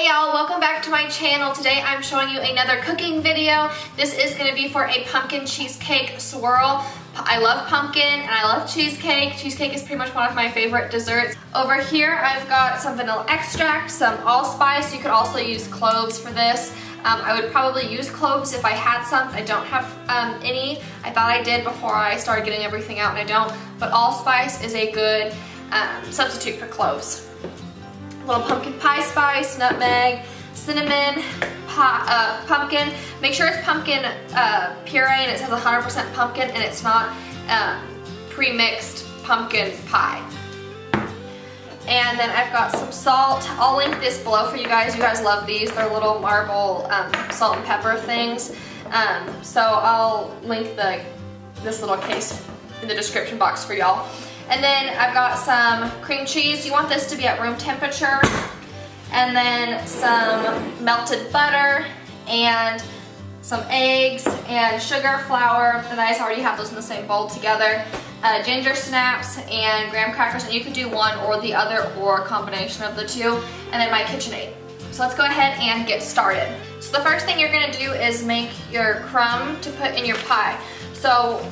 Hey y'all, welcome back to my channel. Today I'm showing you another cooking video. This is going to be for a pumpkin cheesecake swirl. I love pumpkin and I love cheesecake. Cheesecake is pretty much one of my favorite desserts. Over here I've got some vanilla extract, some allspice. You could also use cloves for this. I would probably use cloves if I had some. I don't have any. I thought I did before I started getting everything out and I don't. But allspice is a good substitute for cloves. Little pumpkin pie spice, nutmeg, cinnamon, pumpkin. Make sure it's pumpkin puree and it says 100% pumpkin and it's not pre-mixed pumpkin pie. And then I've got some salt. I'll link this below for you guys. You guys love these. They're little marble salt and pepper things. So I'll link this little case in the description box for y'all. And then I've got some cream cheese. You want this to be at room temperature. And then some melted butter and some eggs and sugar, flour. And I already have those in the same bowl together. Ginger snaps and graham crackers. And you could do one or the other or a combination of the two. And then my KitchenAid. So let's go ahead and get started. So the first thing you're going to do is make your crumb to put in your pie. So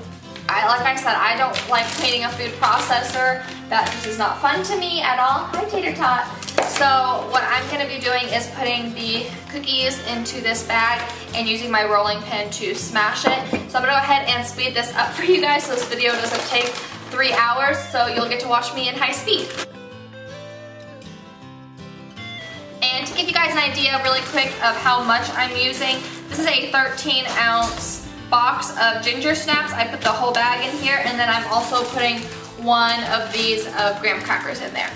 like I said, I don't like cleaning a food processor. That just is not fun to me at all. Hi, Tater Tot. So what I'm going to be doing is putting the cookies into this bag and using my rolling pin to smash it. So I'm going to go ahead and speed this up for you guys so this video doesn't take 3 hours, so you'll get to watch me in high speed. And to give you guys an idea really quick of how much I'm using, this is a 13-ounce box of ginger snaps. I put the whole bag in here, and then I'm also putting one of these of graham crackers in there.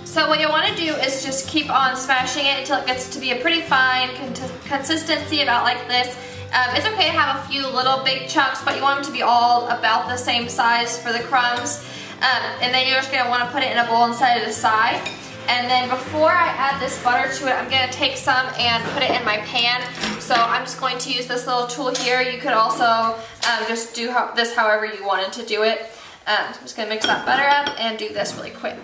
So what you want to do is just keep on smashing it until it gets to be a pretty fine consistency, about like this. It's okay to have a few little big chunks, but you want them to be all about the same size for the crumbs. And then you're just going to want to put it in a bowl and set it aside. And then before I add this butter to it, I'm going to take some and put it in my pan. So I'm just going to use this little tool here. You could also just do this however you wanted to do it. So I'm just going to mix that butter up and do this really quick.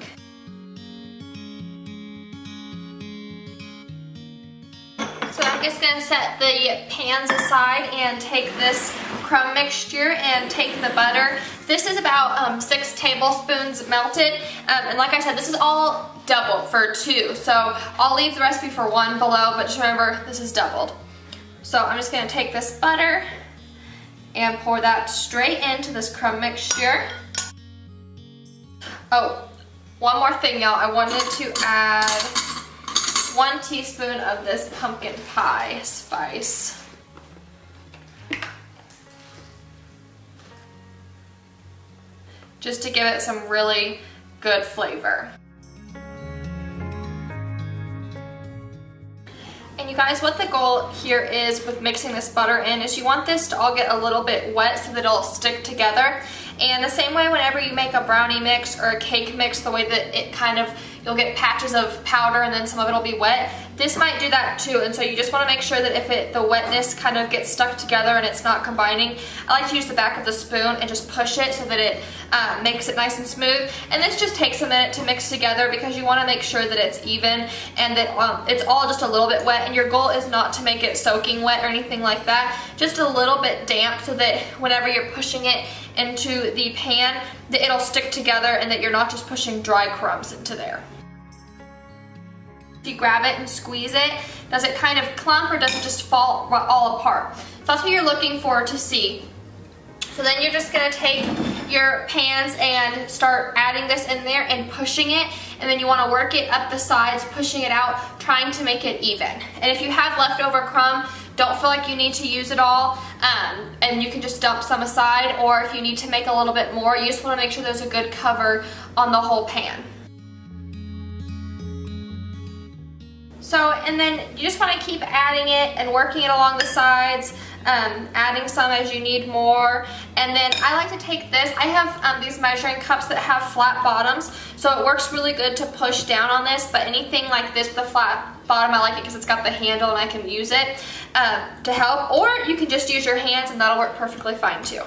So I'm just going to set the pans aside and take this crumb mixture and take the butter. This is about 6 tablespoons melted, and like I said, this is all doubled for 2, so I'll leave the recipe for 1 below, but just remember this is doubled. So I'm just going to take this butter and pour that straight into this crumb mixture. Oh, one more thing, y'all. I wanted to add 1 teaspoon of this pumpkin pie spice. Just to give it some really good flavor. And you guys, what the goal here is with mixing this butter in is you want this to all get a little bit wet so that it'll stick together. And the same way whenever you make a brownie mix or a cake mix, the way that it kind of, you'll get patches of powder and then some of it will be wet. This might do that too, and so you just want to make sure that if the wetness kind of gets stuck together and it's not combining, I like to use the back of the spoon and just push it so that it makes it nice and smooth. And this just takes a minute to mix together because you want to make sure that it's even and that it's all just a little bit wet, and your goal is not to make it soaking wet or anything like that, just a little bit damp so that whenever you're pushing it into the pan, that it'll stick together and that you're not just pushing dry crumbs into there. If you grab it and squeeze it, does it kind of clump or does it just fall all apart? So that's what you're looking for to see. So then you're just going to take your pans and start adding this in there and pushing it, and then you want to work it up the sides, pushing it out, trying to make it even. And if you have leftover crumb, don't feel like you need to use it all, and you can just dump some aside, or if you need to make a little bit more, you just want to make sure there's a good cover on the whole pan. So, and then you just want to keep adding it and working it along the sides, adding some as you need more. And then I like to take this, I have these measuring cups that have flat bottoms, so it works really good to push down on this, but anything like this with a flat bottom, I like it because it's got the handle and I can use it to help, or you can just use your hands and that'll work perfectly fine too.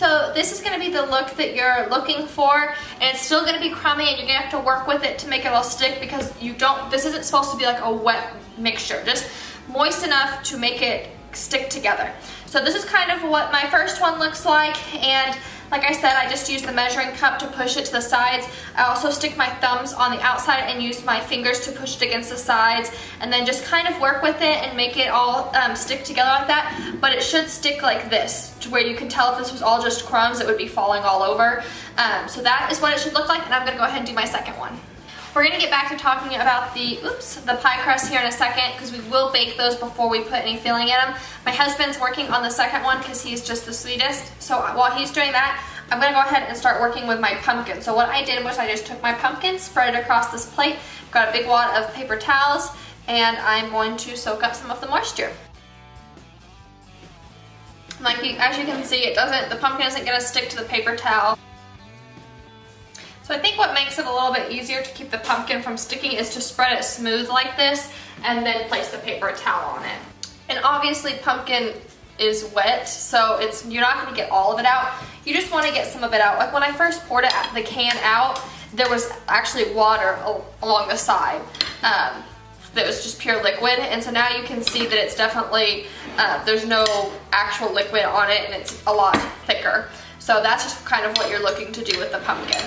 So this is going to be the look that you're looking for, and it's still going to be crummy, and you're going to have to work with it to make it all stick, because this isn't supposed to be like a wet mixture, just moist enough to make it stick together. So this is kind of what my first one looks like, and like I said, I just use the measuring cup to push it to the sides. I also stick my thumbs on the outside and use my fingers to push it against the sides, and then just kind of work with it and make it all stick together like that. But it should stick like this, to where you can tell if this was all just crumbs, it would be falling all over. So that is what it should look like, and I'm gonna go ahead and do my second one. We're gonna get back to talking about the pie crust here in a second, because we will bake those before we put any filling in them. My husband's working on the second one because he's just the sweetest. So while he's doing that, I'm gonna go ahead and start working with my pumpkin. So what I did was I just took my pumpkin, spread it across this plate, got a big wad of paper towels, and I'm going to soak up some of the moisture. As you can see, the pumpkin isn't gonna stick to the paper towel. So I think what makes it a little bit easier to keep the pumpkin from sticking is to spread it smooth like this and then place the paper towel on it. And obviously pumpkin is wet, so you're not going to get all of it out. You just want to get some of it out. Like when I first poured the can out, there was actually water along the side that was just pure liquid, and so now you can see that it's definitely, there's no actual liquid on it, and it's a lot thicker. So that's just kind of what you're looking to do with the pumpkin.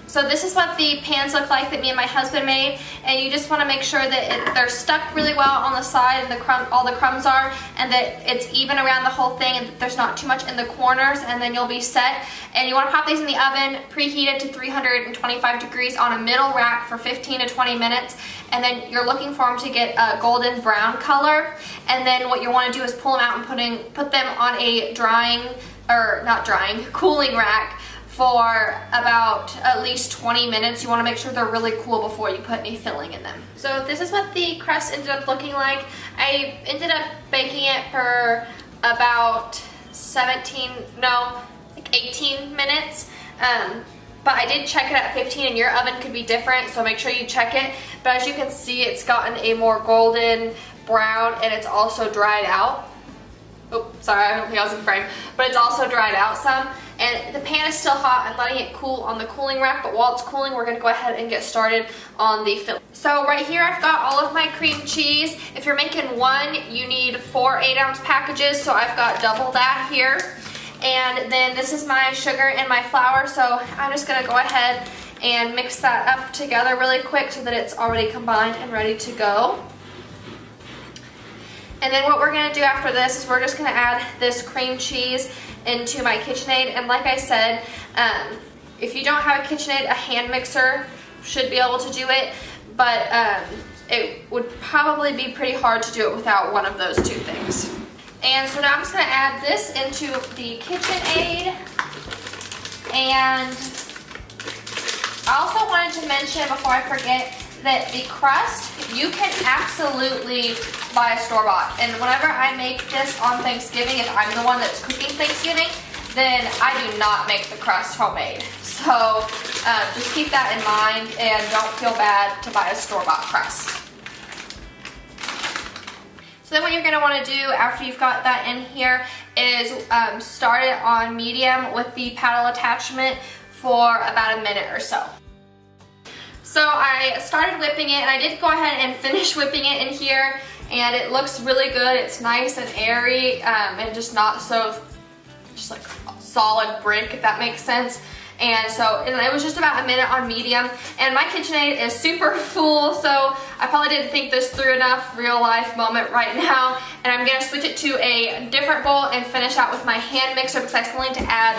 So this is what the pans look like that me and my husband made, and you just want to make sure that they're stuck really well on the side, and all the crumbs are, and that it's even around the whole thing, and that there's not too much in the corners, and then you'll be set. And you want to pop these in the oven, preheated to 325 degrees on a middle rack for 15 to 20 minutes, and then you're looking for them to get a golden brown color. And then what you want to do is pull them out and put them on a cooling rack for about at least 20 minutes. You want to make sure they're really cool before you put any filling in them. So this is what the crust ended up looking like. I ended up baking it for about 18 minutes. But I did check it at 15, and your oven could be different, so make sure you check it. But as you can see, it's gotten a more golden brown, and it's also dried out. Oh, sorry, I don't think I was in frame. But it's also dried out some. And the pan is still hot. I'm letting it cool on the cooling rack, but while it's cooling, we're gonna go ahead and get started on the filling. So right here, I've got all of my cream cheese. If you're making one, you need 4 8-ounce packages, so I've got double that here. And then this is my sugar and my flour, so I'm just gonna go ahead and mix that up together really quick so that it's already combined and ready to go. And then what we're gonna do after this is we're just gonna add this cream cheese into my KitchenAid. And like I said, if you don't have a KitchenAid, a hand mixer should be able to do it, but it would probably be pretty hard to do it without one of those two things. And so now I'm just gonna add this into the KitchenAid. And I also wanted to mention before I forget that the crust, you can absolutely buy a store-bought. And whenever I make this on Thanksgiving, if I'm the one that's cooking Thanksgiving, then I do not make the crust homemade. So just keep that in mind, and don't feel bad to buy a store-bought crust. So then what you're gonna wanna do after you've got that in here is start it on medium with the paddle attachment for about a minute or so. So I started whipping it, and I did go ahead and finish whipping it in here, and it looks really good. It's nice and airy, and just not so, just like solid brick, if that makes sense. And it was just about a minute on medium, and my KitchenAid is super full, so I probably didn't think this through enough, real life moment right now. And I'm gonna switch it to a different bowl and finish out with my hand mixer, because I still need to add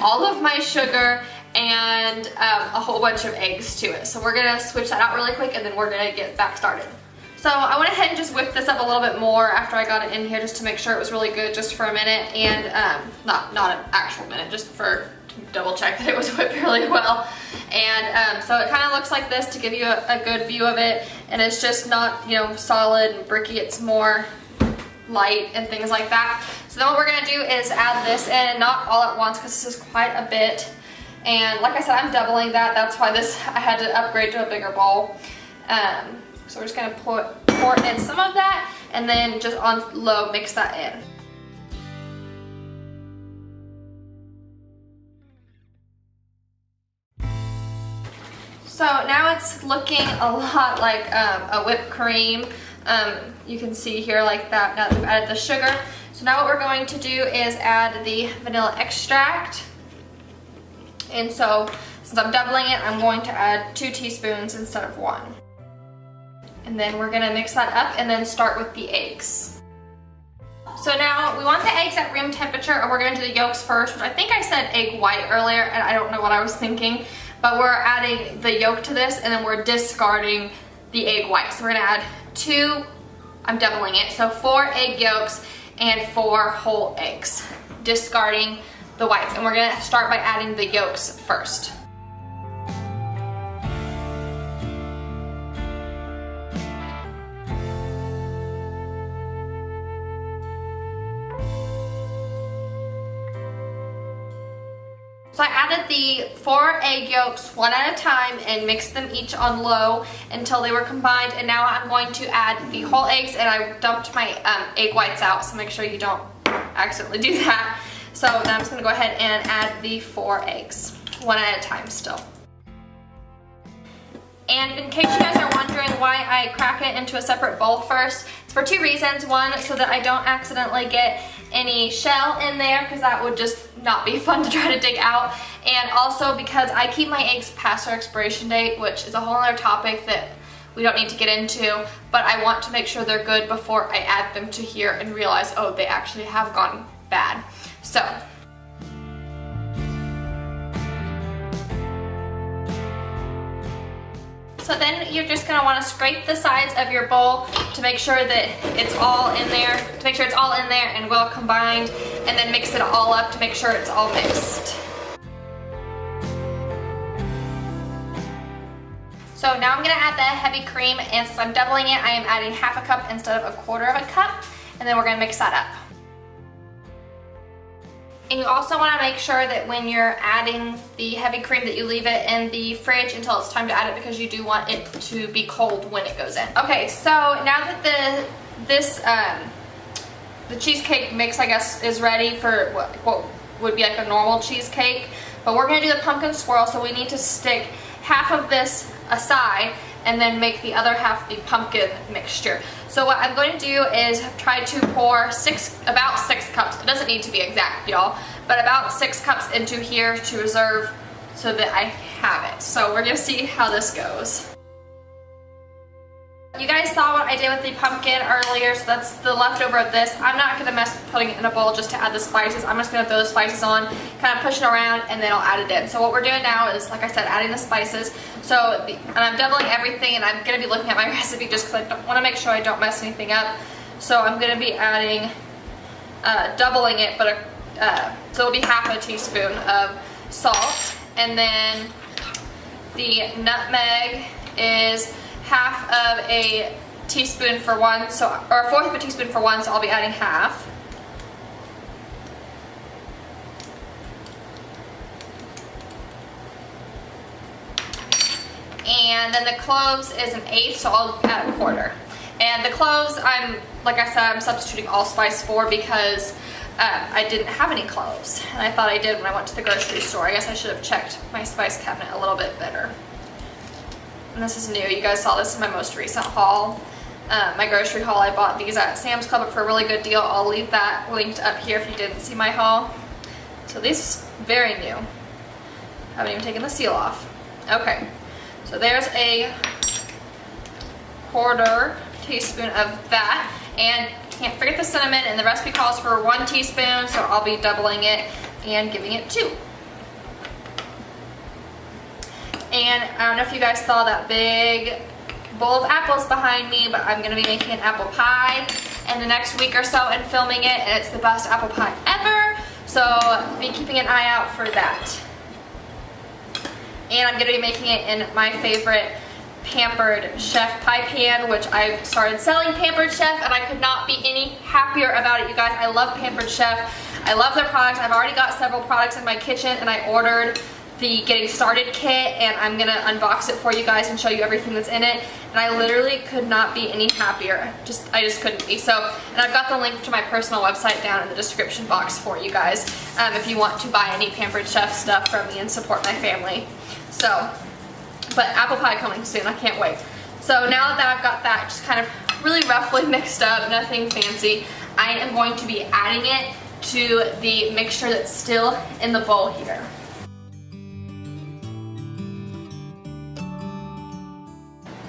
all of my sugar and a whole bunch of eggs to it. So we're gonna switch that out really quick, and then we're gonna get back started. So I went ahead and just whipped this up a little bit more after I got it in here, just to make sure it was really good, just for a minute, and not an actual minute, just to double check that it was whipped really well. And so it kind of looks like this to give you a good view of it, and it's just not, you know, solid and bricky. It's more light and things like that. So then what we're gonna do is add this in, not all at once, because this is quite a bit. And like I said, I'm doubling that. That's why I had to upgrade to a bigger bowl. So we're just gonna pour in some of that, and then just on. on low, mix that in. So now it's looking a lot like a whipped cream. You can see here like that now that we've added the sugar. So now what we're going to do is add the vanilla extract. And so since I'm doubling it, I'm going to add 2 teaspoons instead of 1. And then we're gonna mix that up and then start with the eggs. So now we want the eggs at room temperature, and we're gonna do the yolks first, which I think I said egg white earlier, and I don't know what I was thinking, but we're adding the yolk to this, and then we're discarding the egg white. So we're gonna add 2, I'm doubling it, so 4 egg yolks and 4 whole eggs, discarding the whites. And we're gonna start by adding the yolks first. So I added the 4 egg yolks one at a time and mixed them each on low until they were combined. And now I'm going to add the whole eggs, and I dumped my egg whites out, so make sure you don't accidentally do that. So now I'm just gonna go ahead and add the 4 eggs, one at a time still. And in case you guys are wondering why I crack it into a separate bowl first, it's for 2 reasons. One, so that I don't accidentally get any shell in there, because that would just not be fun to try to dig out. And also because I keep my eggs past their expiration date, which is a whole other topic that we don't need to get into, but I want to make sure they're good before I add them to here and realize, oh, they actually have gone bad. So then you're just gonna wanna scrape the sides of your bowl to make sure that it's all in there, and well combined, and then mix it all up to make sure it's all mixed. So now I'm gonna add the heavy cream, and since I'm doubling it, I am adding 1/2 cup instead of 1/4 cup, and then we're gonna mix that up. And you also want to make sure that when you're adding the heavy cream that you leave it in the fridge until it's time to add it, because you do want it to be cold when it goes in. Okay, so now that the cheesecake mix, I guess, is ready for what would be like a normal cheesecake, but we're going to do the pumpkin swirl, so we need to stick 1/2 of this aside and then make the other 1/2 the pumpkin mixture. So what I'm going to do is try to pour about 6 cups. It doesn't need to be exact, y'all, but about 6 cups into here to reserve so that I have it. So we're gonna see how this goes. You guys saw what I did with the pumpkin earlier, so that's the leftover of this. I'm not gonna mess with putting it in a bowl just to add the spices. I'm just gonna throw the spices on, kind of push it around, and then I'll add it in. So what we're doing now is, like I said, adding the spices. And I'm doubling everything, and I'm gonna be looking at my recipe just because I wanna make sure I don't mess anything up. So I'm gonna be adding, doubling it, but so it'll be 1/2 teaspoon of salt, and then the nutmeg is 1/2 of a teaspoon for one, or 1/4 of a teaspoon for one, so I'll be adding 1/2. And then the cloves is 1/8, so I'll add 1/4. And the cloves, like I said, I'm substituting allspice for because I didn't have any cloves, and I thought I did when I went to the grocery store. I guess I should have checked my spice cabinet a little bit better. And this is new. You guys saw this in my most recent haul. My grocery haul, I bought these at Sam's Club for a really good deal. I'll leave that linked up here if you didn't see my haul. So these is very new. Haven't even taken the seal off. Okay, so there's a 1/4 teaspoon of that. And can't forget the cinnamon, and the recipe calls for 1 teaspoon, so I'll be doubling it and giving it 2. And I don't know if you guys saw that big bowl of apples behind me, but I'm gonna be making an apple pie in the next week or so and filming it, and it's the best apple pie ever, so be keeping an eye out for that. And I'm gonna be making it in my favorite Pampered Chef pie pan, which I've started selling Pampered Chef, and I could not be any happier about it, you guys. I love Pampered Chef. I love their products. I've already got several products in my kitchen, and I ordered the Getting Started kit, and I'm gonna unbox it for you guys and show you everything that's in it. And I literally could not be any happier. I just couldn't be. So, and I've got the link to my personal website down in the description box for you guys if you want to buy any Pampered Chef stuff from me and support my family. So, But apple pie coming soon, I can't wait. So now that I've got that just kind of really roughly mixed up, nothing fancy, I am going to be adding it to the mixture that's still in the bowl here.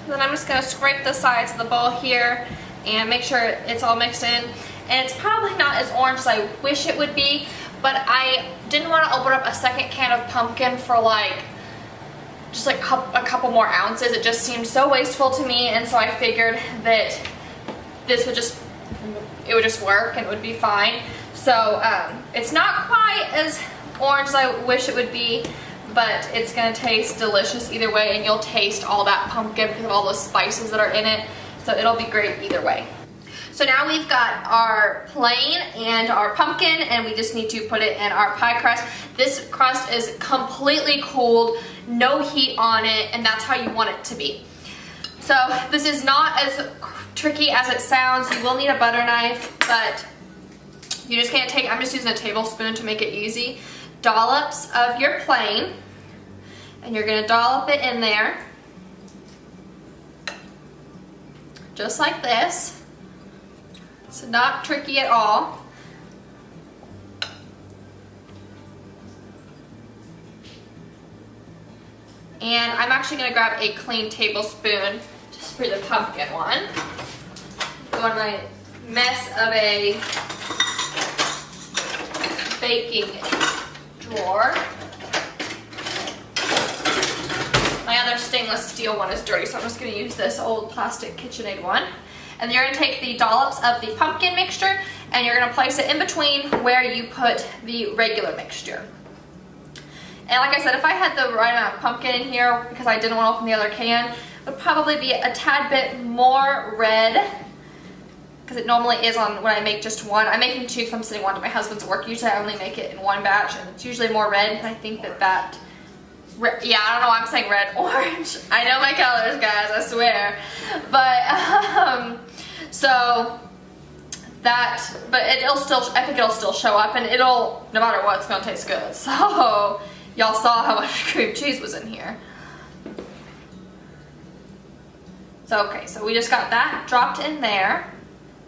Then I'm just gonna scrape the sides of the bowl here and make sure it's all mixed in. And it's probably not as orange as I wish it would be, but I didn't want to open up a second can of pumpkin for just like a couple more ounces. It just seemed so wasteful to me, and so I figured that this would just work and it would be fine. So it's not quite as orange as I wish it would be, but it's gonna taste delicious either way, and you'll taste all that pumpkin because of all those spices that are in it. So it'll be great either way. So now we've got our plain and our pumpkin, and we just need to put it in our pie crust. This crust is completely cooled, no heat on it, and that's how you want it to be. So this is not as tricky as it sounds. You will need a butter knife, but you just can't take, I'm just using a tablespoon to make it easy. Dollops of your plain, and you're gonna dollop it in there, just like this. It's not tricky at all. And I'm actually gonna grab a clean tablespoon just for the pumpkin one. Go in my mess of a baking drawer. My other stainless steel one is dirty, so I'm just gonna use this old plastic KitchenAid one. And you're gonna take the dollops of the pumpkin mixture and you're gonna place it in between where you put the regular mixture. And like I said, if I had the right amount of pumpkin in here, because I didn't want to open the other can, it would probably be a tad bit more red, because it normally is on when I make just one. I'm making two because I'm sending one to my husband's work. Usually I only make it in one batch, and it's usually more red, and I think that yeah, I don't know why I'm saying red, orange. I know my colors, guys, I swear. But, so that, but it'll still, I think it'll still show up, and it'll, no matter what, it's gonna taste good. So, y'all saw how much cream cheese was in here. So, okay, so we just got that dropped in there.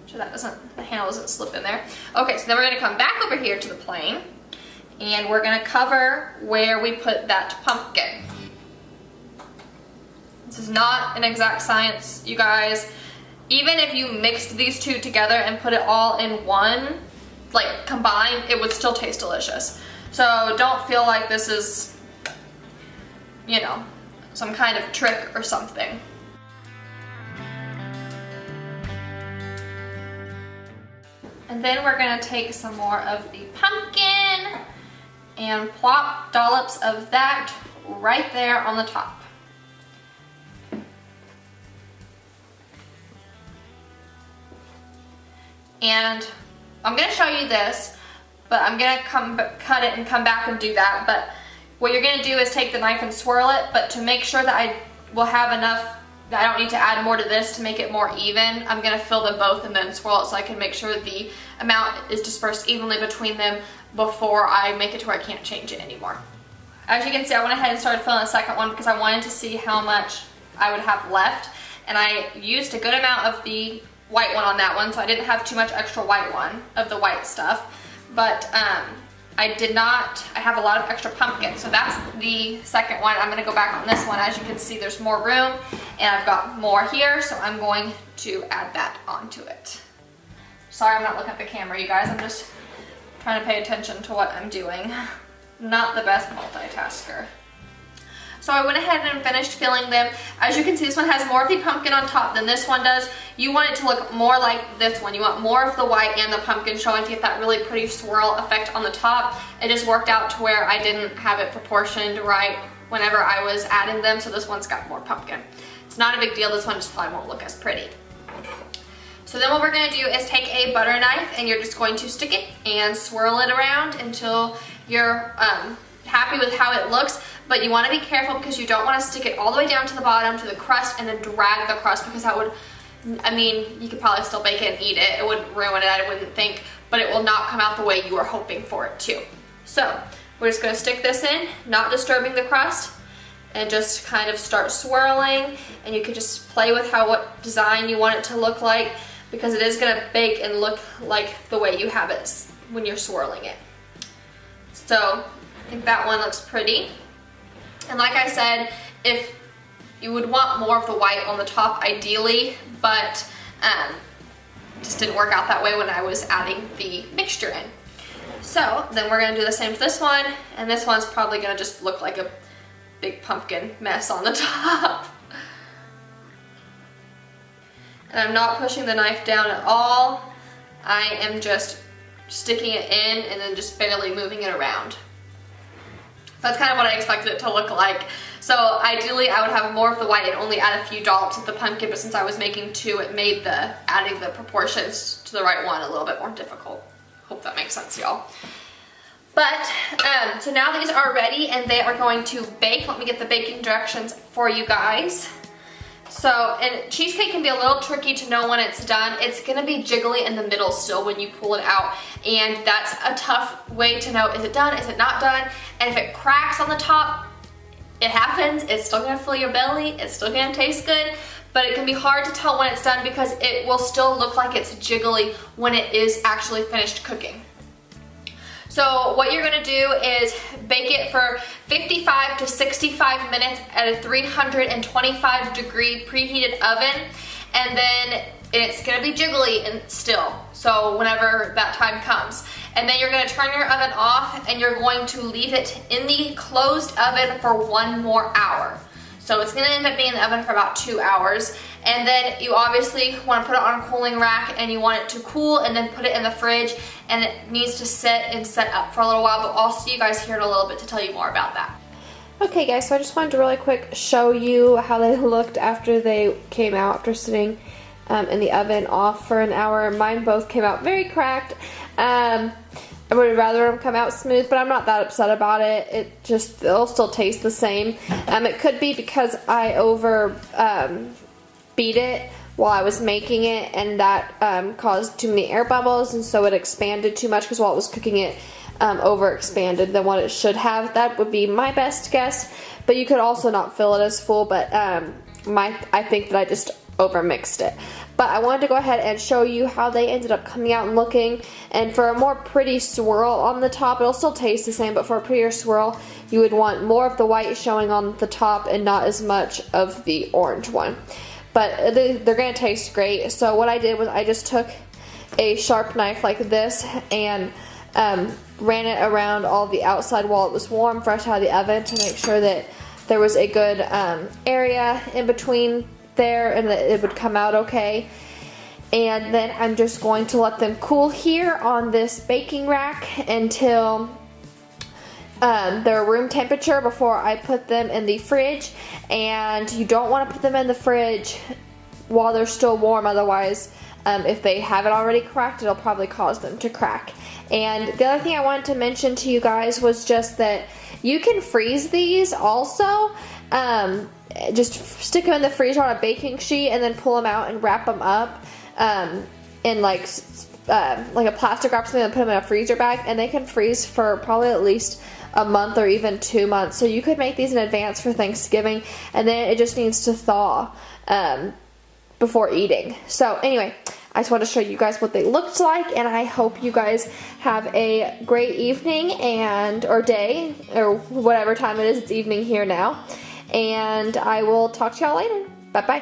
So that doesn't, the handle doesn't slip in there. Okay, so then we're gonna come back over here to the plain, and we're gonna cover where we put that pumpkin. This is not an exact science, you guys. Even if you mixed these two together and put it all in one, like combined, it would still taste delicious. So don't feel like this is, you know, some kind of trick or something. And then we're gonna take some more of the pumpkin and plop dollops of that right there on the top. And I'm gonna show you this, but I'm gonna cut it and come back and do that. But what you're gonna do is take the knife and swirl it, but to make sure that I will have enough, that I don't need to add more to this to make it more even, I'm gonna fill them both and then swirl it so I can make sure that the amount is dispersed evenly between them before I make it to where I can't change it anymore. As you can see, I went ahead and started filling the second one because I wanted to see how much I would have left, and I used a good amount of the white one on that one, so I didn't have too much extra white one of the white stuff. But I have a lot of extra pumpkin, so that's the second one. I'm gonna go back on this one. As you can see, there's more room, and I've got more here, so I'm going to add that onto it. Sorry, I'm not looking at the camera, you guys. I'm just trying to pay attention to what I'm doing. Not the best multitasker. So I went ahead and finished filling them. As you can see, this one has more of the pumpkin on top than this one does. You want it to look more like this one. You want more of the white and the pumpkin showing to get that really pretty swirl effect on the top. It just worked out to where I didn't have it proportioned right whenever I was adding them, so this one's got more pumpkin. It's not a big deal. This one just probably won't look as pretty. So then what we're gonna do is take a butter knife, and you're just going to stick it and swirl it around until you're happy with how it looks. But you want to be careful because you don't want to stick it all the way down to the bottom to the crust and then drag the crust, because that would, I mean, you could probably still bake it and eat it. It wouldn't ruin it, I wouldn't think, but it will not come out the way you were hoping for it to. So we're just going to stick this in, not disturbing the crust, and just kind of start swirling, and you can just play with what design you want it to look like, because it is going to bake and look like the way you have it when you're swirling it. So I think that one looks pretty. And like I said, if you would want more of the white on the top ideally, but just didn't work out that way when I was adding the mixture in. So then we're gonna do the same to this one, and this one's probably gonna just look like a big pumpkin mess on the top. And I'm not pushing the knife down at all. I am just sticking it in and then just barely moving it around. That's kind of what I expected it to look like. So ideally I would have more of the white and only add a few dollops of the pumpkin, but since I was making two, it made adding the proportions to the right one a little bit more difficult. Hope that makes sense, y'all. But, so now these are ready and they are going to bake. Let me get the baking directions for you guys. So, and cheesecake can be a little tricky to know when it's done. It's gonna be jiggly in the middle still when you pull it out, and that's a tough way to know, is it done, is it not done? And if it cracks on the top, it happens. It's still gonna fill your belly, it's still gonna taste good, but it can be hard to tell when it's done because it will still look like it's jiggly when it is actually finished cooking. So what you're gonna do is bake it for 55 to 65 minutes at a 325 degree preheated oven, and then it's gonna be jiggly and still, so whenever that time comes. And then you're gonna turn your oven off and you're going to leave it in the closed oven for 1 more hour. So it's gonna end up being in the oven for about 2 hours. And then you obviously wanna put it on a cooling rack and you want it to cool, and then put it in the fridge, and it needs to sit and set up for a little while, but I'll see you guys here in a little bit to tell you more about that. Okay guys, so I just wanted to really quick show you how they looked after they came out after sitting in the oven off for an hour. Mine both came out very cracked. I would rather them come out smooth, but I'm not that upset about it. It'll still taste the same. It could be because I over beat it while I was making it, and that caused too many air bubbles, and so it expanded too much because while it was cooking it over expanded than what it should have. That would be my best guess, but you could also not fill it as full, but I think that I just over mixed it. But I wanted to go ahead and show you how they ended up coming out and looking. And for a more pretty swirl on the top, it'll still taste the same, but for a prettier swirl, you would want more of the white showing on the top and not as much of the orange one. But they're gonna taste great. So what I did was I just took a sharp knife like this and ran it around all the outside while it was warm, fresh out of the oven, to make sure that there was a good area in between there and that it would come out okay. And then I'm just going to let them cool here on this baking rack until they're room temperature before I put them in the fridge. And you don't want to put them in the fridge while they're still warm, otherwise if they haven't already cracked, it'll probably cause them to crack. And the other thing I wanted to mention to you guys was just that you can freeze these also. Just stick them in the freezer on a baking sheet and then pull them out and wrap them up in like a plastic wrap, something, and put them in a freezer bag, and they can freeze for probably at least a month or even 2 months. So you could make these in advance for Thanksgiving, and then it just needs to thaw before eating. So anyway, I just want to show you guys what they looked like, and I hope you guys have a great evening or day, or whatever time it is. It's evening here now. And I will talk to y'all later. Bye-bye.